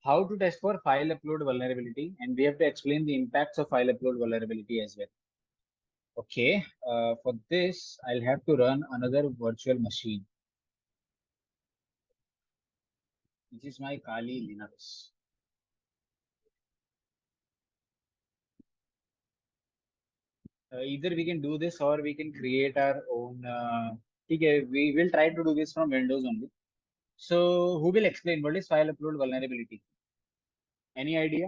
how to test for file upload vulnerability, and we have to explain the impacts of file upload vulnerability as well. Okay, for this, I'll have to run another virtual machine, which is my Kali Linux. Either we can do this or we can create our own. Okay, we will try to do this from Windows only. So, who will explain what is file upload vulnerability? Any idea?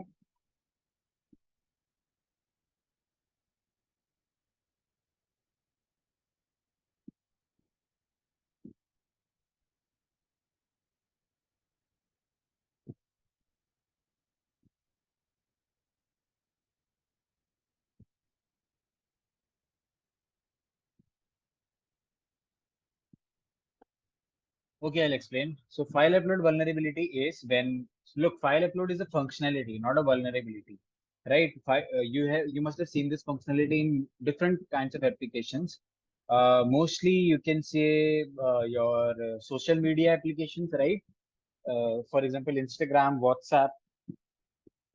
Okay, I'll explain. So file upload vulnerability is when, look, file upload is a functionality, not a vulnerability, right? You must have seen this functionality in different kinds of applications. Mostly you can say your social media applications, right? For example, Instagram, WhatsApp,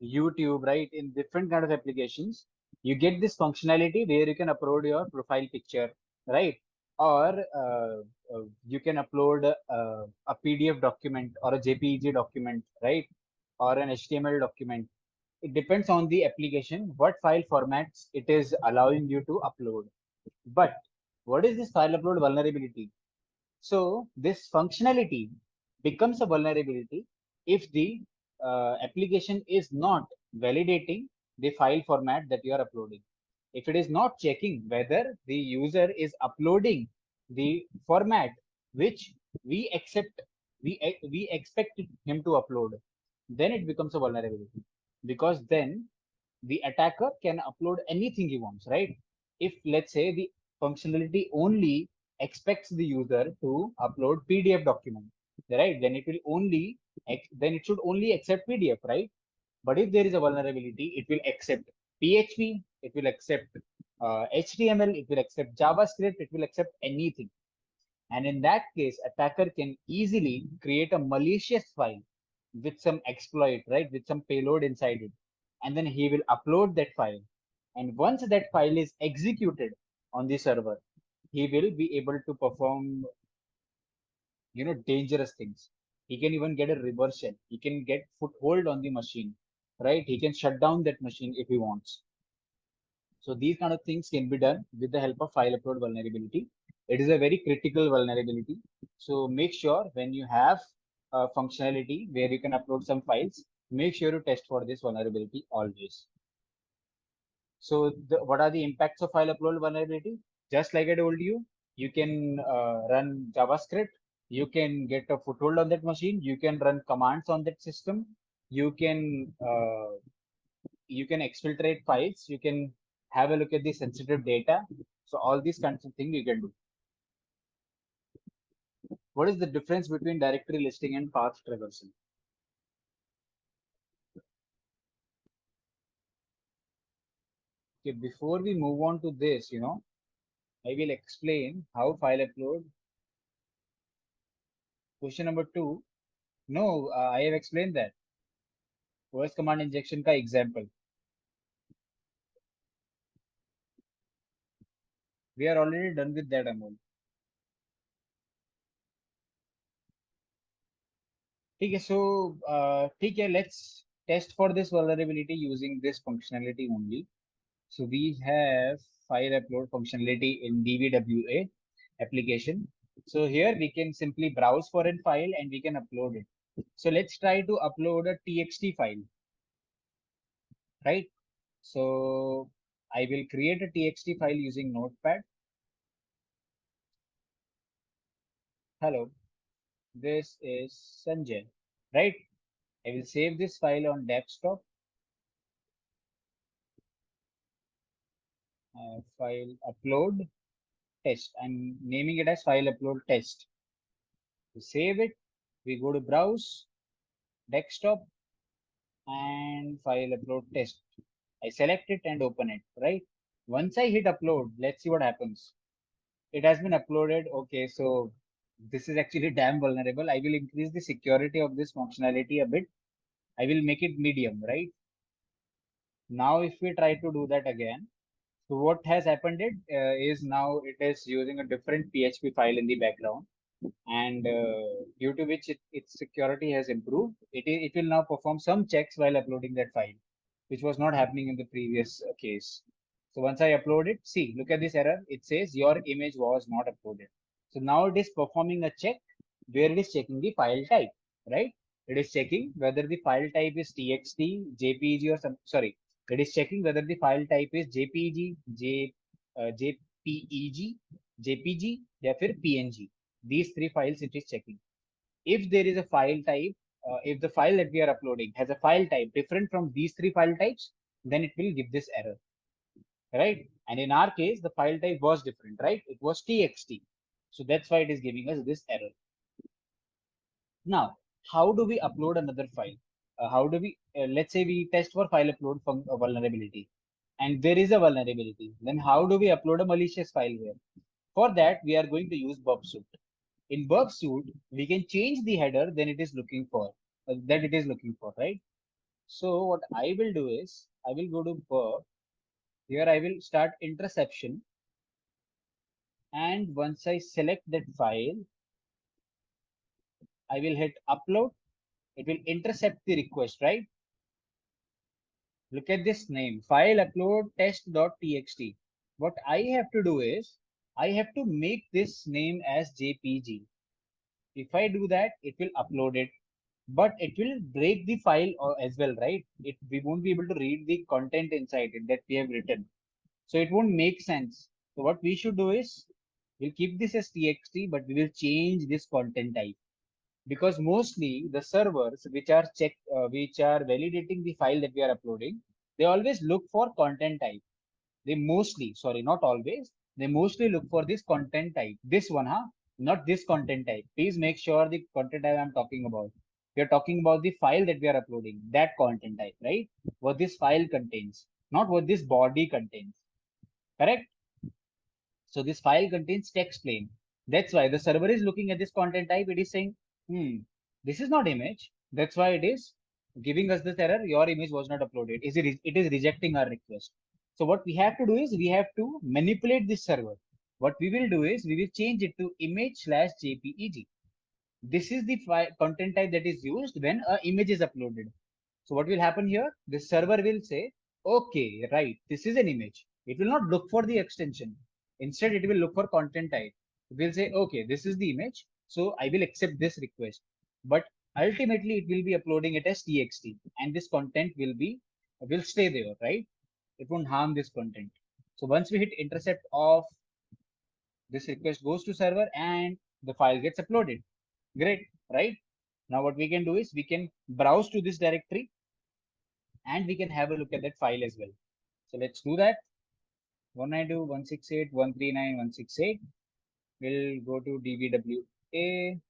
YouTube, right? In different kind of applications, you get this functionality where you can upload your profile picture, right? Or you can upload a PDF document or a JPEG document, right? Or an HTML document. It depends on the application, what file formats it is allowing you to upload. But what is this file upload vulnerability? So this functionality becomes a vulnerability if the application is not validating the file format that you are uploading. If it is not checking whether the user is uploading the format which we accept, we expect him to upload, then it becomes a vulnerability, because then the attacker can upload anything he wants, right? If let's say the functionality only expects the user to upload PDF document, right? Then it will only then it should only accept PDF, right? But if there is a vulnerability, it will accept PHP, it will accept HTML, it will accept JavaScript, it will accept anything. And in that case, attacker can easily create a malicious file with some exploit, right? With some payload inside it. And then he will upload that file. And once that file is executed on the server, he will be able to perform, dangerous things. He can even get a reversion. He can get foothold on the machine, right? He can shut down that machine if he wants. So these kind of things can be done with the help of file upload vulnerability. It is a very critical vulnerability. So make sure when you have a functionality where you can upload some files, make sure to test for this vulnerability always. So what are the impacts of file upload vulnerability? Just like I told you, you can run JavaScript, you can get a foothold on that machine, you can run commands on that system, you can exfiltrate files, you can have a look at the sensitive data. So all these kinds of things you can do. What is the difference between directory listing and path traversal? Okay, before we move on to this, I will explain how file upload. Question number 2. No, I have explained that. OS command injection ka example. We are already done with that, Amol. Okay, so okay, let's test for this vulnerability using this functionality only. So we have file upload functionality in DBWA application. So here we can simply browse for a file and we can upload it. So let's try to upload a TXT file, right? So I will create a TXT file using Notepad. Hello, this is Sanjay, right? I will save this file on desktop. File upload test. I'm naming it as file upload test. To save it, we go to browse, desktop, and file upload test. I select it and open it, right? Once I hit upload, let's see what happens. It has been uploaded. Okay, so this is actually damn vulnerable. I will increase the security of this functionality a bit. I will make it medium, right? Now, if we try to do that again, so what has happened is now it is using a different PHP file in the background, and due to which its security has improved, it will now perform some checks while uploading that file, which was not happening in the previous case. So once I upload it, see, look at this error. It says your image was not uploaded. So now it is performing a check where it is checking the file type, right? It is checking whether the file type is TXT, JPG, or some, sorry, it is checking whether the file type is JPG, JPEG, JPG, or PNG. These three files it is checking. If there is a file type, if the file that we are uploading has a file type different from these three file types, then it will give this error, right? And in our case, the file type was different, right? It was TXT. So that's why it is giving us this error. Now, how do we upload another file? How do we, let's say we test for file upload vulnerability, and there is a vulnerability. Then how do we upload a malicious file here? For that, we are going to use burp suite. In burp suite, we can change the header then it is looking for, that it is looking for, right? So what I will do is, I will go to burp. Here I will start interception. And once I select that file, I will hit upload. It will intercept the request, right? Look at this name, file upload test.txt. What I have to do is, I have to make this name as JPG. If I do that, it will upload it, but it will break the file as well, right? We won't be able to read the content inside it that we have written. So it won't make sense. So what we should do is, we'll keep this as txt, but we will change this content type, because mostly the servers which are validating the file that we are uploading, they always look for content type. They mostly, sorry, not always, they mostly look for this content type. This one, huh? Not this content type. Please make sure the content type I'm talking about. We are talking about the file that we are uploading, that content type, right? What this file contains, not what this body contains. Correct? So this file contains text plain. That's why the server is looking at this content type. It is saying, this is not image. That's why it is giving us this error. Your image was not uploaded. It is rejecting our request. So what we have to do is we have to manipulate this server. What we will do is we will change it to image/jpeg. This is the content type that is used when an image is uploaded. So what will happen here? The server will say, okay, right, this is an image. It will not look for the extension. Instead, it will look for content type. It will say, okay, this is the image. So I will accept this request. But ultimately, it will be uploading it as txt, and this content will stay there, right? It won't harm this content. So once we hit intercept off, this request goes to server and the file gets uploaded. Great, right? Now what we can do is we can browse to this directory and we can have a look at that file as well. So let's do that. 192.168.139.168. We'll go to dbwa,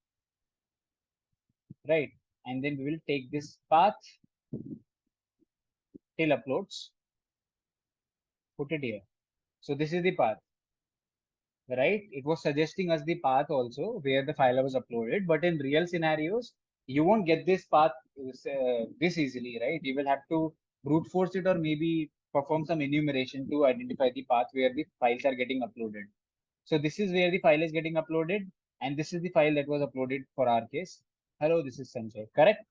right? And then we will take this path till uploads, put it here. So this is the path, right? It was suggesting us the path also where the file was uploaded, but in real scenarios, you won't get this path this easily, right? You will have to brute force it or maybe perform some enumeration to identify the path where the files are getting uploaded. So this is where the file is getting uploaded, and this is the file that was uploaded for our case. Hello, this is Sanjay, correct?